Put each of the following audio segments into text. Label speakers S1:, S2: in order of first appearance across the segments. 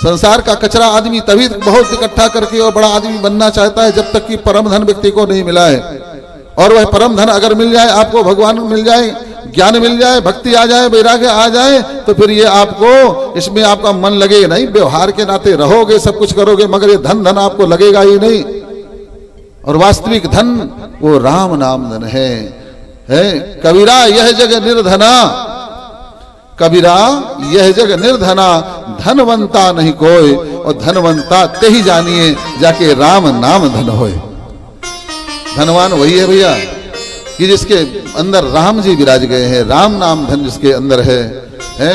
S1: संसार का कचरा आदमी तभी बहुत इकट्ठा करके और बड़ा आदमी बनना चाहता है जब तक कि परम धन व्यक्ति को नहीं मिला है। और वह परम धन अगर मिल जाए, आपको भगवान मिल जाए, ज्ञान मिल जाए, भक्ति आ जाए, वैराग्य आ जाए, तो फिर ये आपको इसमें आपका मन लगेगा नहीं। व्यवहार के नाते रहोगे, सब कुछ करोगे, मगर ये धन आपको लगेगा ही नहीं। और वास्तविक धन वो राम नाम धन है। कबीरा यह जग निर्धना, कबीरा यह जग निर्धना, धनवंता नहीं कोई, और धनवंता ते ही जानिए जाके राम नाम धन होए। धनवान वही है भैया कि जिसके अंदर राम जी विराज गए हैं, राम नाम धन जिसके अंदर है,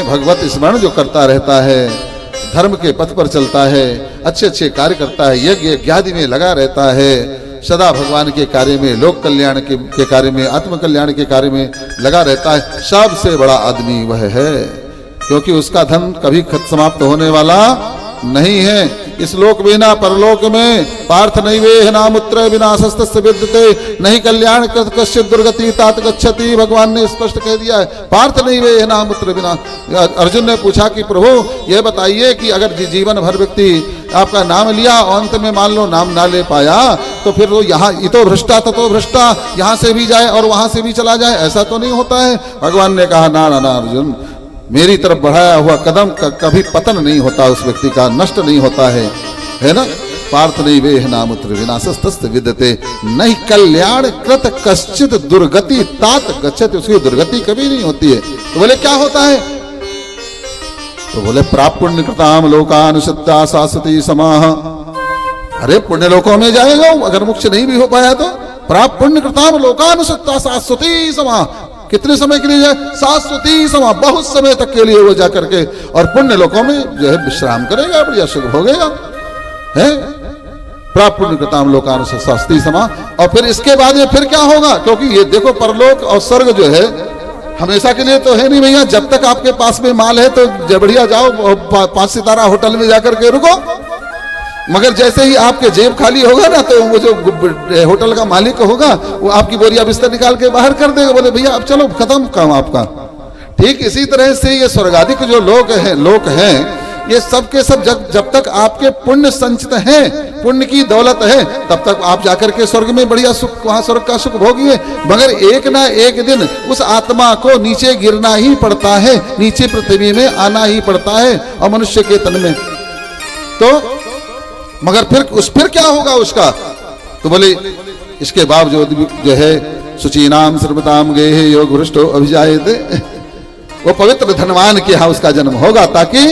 S1: भगवत स्मरण जो करता रहता है, धर्म के पथ पर चलता है, अच्छे अच्छे कार्य करता है, यज्ञ यज्ञादि में लगा रहता है, सदा भगवान के कार्य में, लोक कल्याण के कार्य में, आत्म कल्याण के कार्य में लगा रहता है, सबसे बड़ा आदमी वह है। क्योंकि उसका धन कभी समाप्त होने वाला नहीं है। इस लोक में ना परलोक में पार्थ नैवेह नामुत्र विनाशस्तस्य विद्यते नहीं कल्याण कश्चित दुर्गति तात गच्छति। भगवान ने स्पष्ट कह दिया है, पार्थ नैवेह नामुत्र विनाश। अर्जुन ने पूछा कि प्रभु ये बताइए कि अगर जीवन भर व्यक्ति आपका नाम लिया और अंत में मान लो नाम ना ले पाया, तो फिर वो यहाँ इतो भ्रष्टा ततो भ्रष्टा, यहाँ से भी जाए और वहां से भी चला जाए, ऐसा तो नहीं होता है। भगवान ने कहा ना ना ना अर्जुन, मेरी तरफ बढ़ाया हुआ कदम कभी पतन नहीं होता, उस व्यक्ति का नष्ट नहीं होता है ना। पार्थ नैवेह नामुत्र विनाशस्तस्य विद्यते नहीं कल्याण कृत कश्चित दुर्गति तात गच्छति। उसकी दुर्गति कभी नहीं होती है। तो बोले क्या होता है? तो बोले प्राप्त पुण्य कृताम लोकान सत्या शाश्वती समाह। अरे पुण्य लोकों में जाएगा अगर मोक्ष नहीं भी हो पाया तो। प्राप्त पुण्य कृताम लोकान सत्या शाश्वती समाह। कितने समय के लिए जाए? शाश्वती समाह, बहुत समय तक के लिए वो जाकर के और पुण्य लोकों में जो है विश्राम करेगा, बढ़िया सुख भोगेगा। है प्राप्त पुण्य कृताम लोकान शाश्वती समाह। और फिर इसके बाद में फिर क्या होगा? क्योंकि ये देखो परलोक और स्वर्ग जो है हमेशा के लिए तो है नहीं भैया। जब तक आपके पास में माल है तो बढ़िया जाओ 5 सितारा होटल में जाकर के रुको, मगर जैसे ही आपके जेब खाली होगा ना तो वो जो होटल का मालिक होगा वो आपकी बोरिया बिस्तर निकाल के बाहर कर देगा, बोले भैया अब चलो खत्म काम आपका। ठीक इसी तरह से ये स्वर्गाधिक जो लोक हैं ये सब के सब जब तक आपके पुण्य संचित हैं, पुण्य की दौलत है, तब तक आप जाकर के स्वर्ग में बढ़िया सुख, वहां स्वर्ग का सुख भोगिए। मगर एक ना एक दिन उस आत्मा को नीचे गिरना ही पड़ता है, नीचे पृथ्वी में आना ही पड़ता है और मनुष्य के तन में। तो मगर फिर क्या होगा उसका? तो बोले इसके बावजूद जो है सुचीनाम सर्वताम गेहे योग भ्रष्टो अभिजायते, वो पवित्र धनवान के यहाँ उसका जन्म होगा ताकि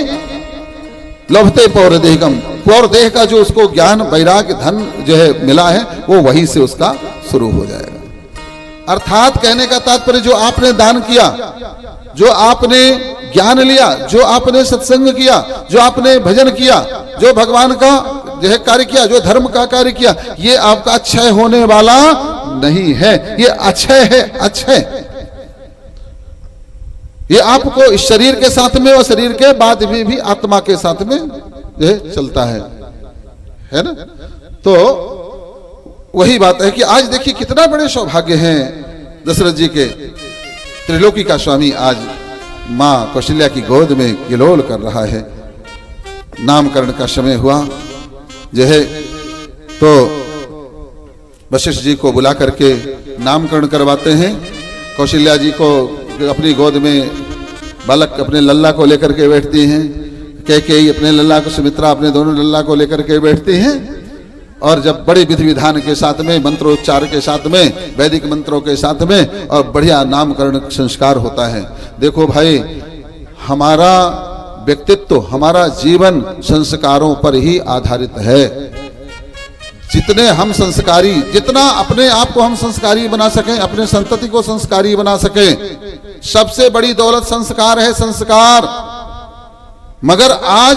S1: लभते पौरदेहकम, पौरदेह का जो उसको ज्ञान वैराग्य धन जो है मिला है वो वहीं से उसका शुरू हो जाएगा। अर्थात कहने का तात्पर्य जो आपने दान किया, जो आपने ज्ञान लिया, जो आपने सत्संग किया, जो आपने भजन किया, जो भगवान का जो है कार्य किया, जो धर्म का कार्य किया, ये आपका अक्षय होने वाला नहीं है, ये अक्षय है, अक्षय। ये आपको इस शरीर के साथ में और शरीर के बाद में भी आत्मा के साथ में जो है चलता है ना। तो वही बात है कि आज देखिए कितना बड़े सौभाग्य हैं दशरथ जी के। त्रिलोकी का स्वामी आज मां कौशल्या की गोद में किलोल कर रहा है। नामकरण का समय हुआ जो है तो वशिष्ठ जी को बुला करके नामकरण करवाते हैं। कौशल्या जी को अपनी गोद में बालक अपने लल्ला को लेकर के बैठती हैं, कैकेयी अपने लल्ला को, सुमित्रा अपने दोनों लल्ला को लेकर के बैठती हैं। और जब बड़े विधि विधान के साथ में, मंत्रोच्चार के साथ में, वैदिक मंत्रों के साथ में और बढ़िया नामकरण संस्कार होता है। देखो भाई, हमारा व्यक्तित्व, हमारा जीवन संस्कारों पर ही आधारित है। जितने हम संस्कारी, जितना अपने आप को हम संस्कारी बना सकें, अपने संतति को संस्कारी बना सकें, सबसे बड़ी दौलत संस्कार है, संस्कार। मगर आज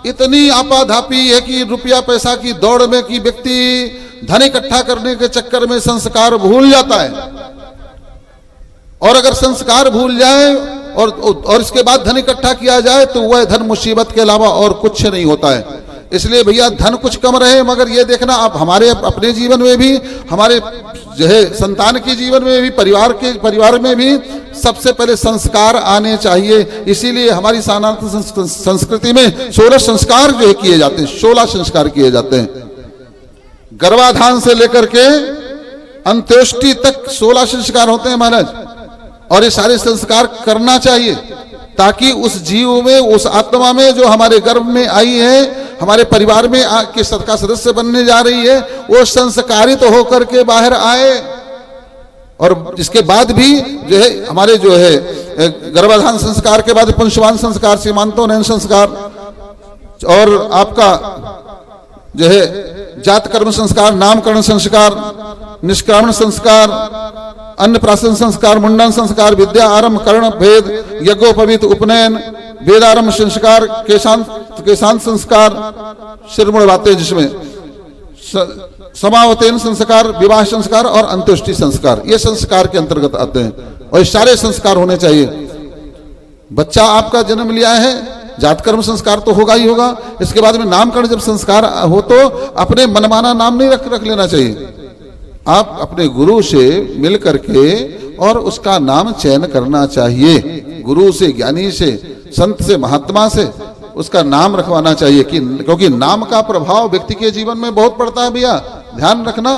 S1: इतनी आपाधापी है कि रुपया पैसा की दौड़ में कि व्यक्ति धन इकट्ठा करने के चक्कर में संस्कार भूल जाता है। और अगर संस्कार भूल जाए और इसके बाद धन इकट्ठा किया जाए तो वह धन मुसीबत के अलावा और कुछ नहीं होता है। इसलिए भैया धन कुछ कम रहे, मगर ये देखना आप हमारे अपने जीवन में भी, हमारे जो है संतान के जीवन में भी, परिवार में भी सबसे पहले संस्कार आने चाहिए। इसीलिए हमारी सनातन संस्कृति में 16 संस्कार जो है किए जाते हैं, 16 संस्कार किए जाते हैं। गर्भाधान से लेकर के अंत्येष्टि तक 16 संस्कार होते हैं महाराज, और ये सारे संस्कार करना चाहिए ताकि उस जीव में, उस आत्मा में जो हमारे गर्भ में आई है, हमारे परिवार में के का सदस्य बनने जा रही है, वो संस्कारित होकर के बाहर आए। और इसके बाद भी जो है हमारे जो है गर्भाधान संस्कार के बाद पंचवान संस्कार, सीमांतोन्नयन संस्कार, और आपका जो है जात कर्म संस्कार, नामकरण संस्कार, निष्कामण संस्कार, अन्नप्राशन संस्कार, मुंडन संस्कार, विद्या आरंभ, कर्ण भेद, यज्ञोपवीत, उपनयन, वेदारंभ संस्कार, केशांत संस्कार, शिरमुड़ बातें जिसमें समावतेन संस्कार, विवाह संस्कार और अंत्येष्टि संस्कार, ये संस्कार के अंतर्गत आते हैं। और ये सारे संस्कार होने चाहिए। बच्चा आपका जन्म लिया है, जात कर्म संस्कार तो होगा ही होगा। इसके बाद में नामकरण जब संस्कार हो तो अपने मनमाना नाम नहीं रख लेना चाहिए। आप अपने गुरु से मिल करके और उसका नाम चयन करना चाहिए। गुरु से, ज्ञानी से, संत से, महात्मा से उसका नाम रखवाना चाहिए, कि क्योंकि नाम का प्रभाव व्यक्ति के जीवन में बहुत पड़ता है भैया, ध्यान रखना।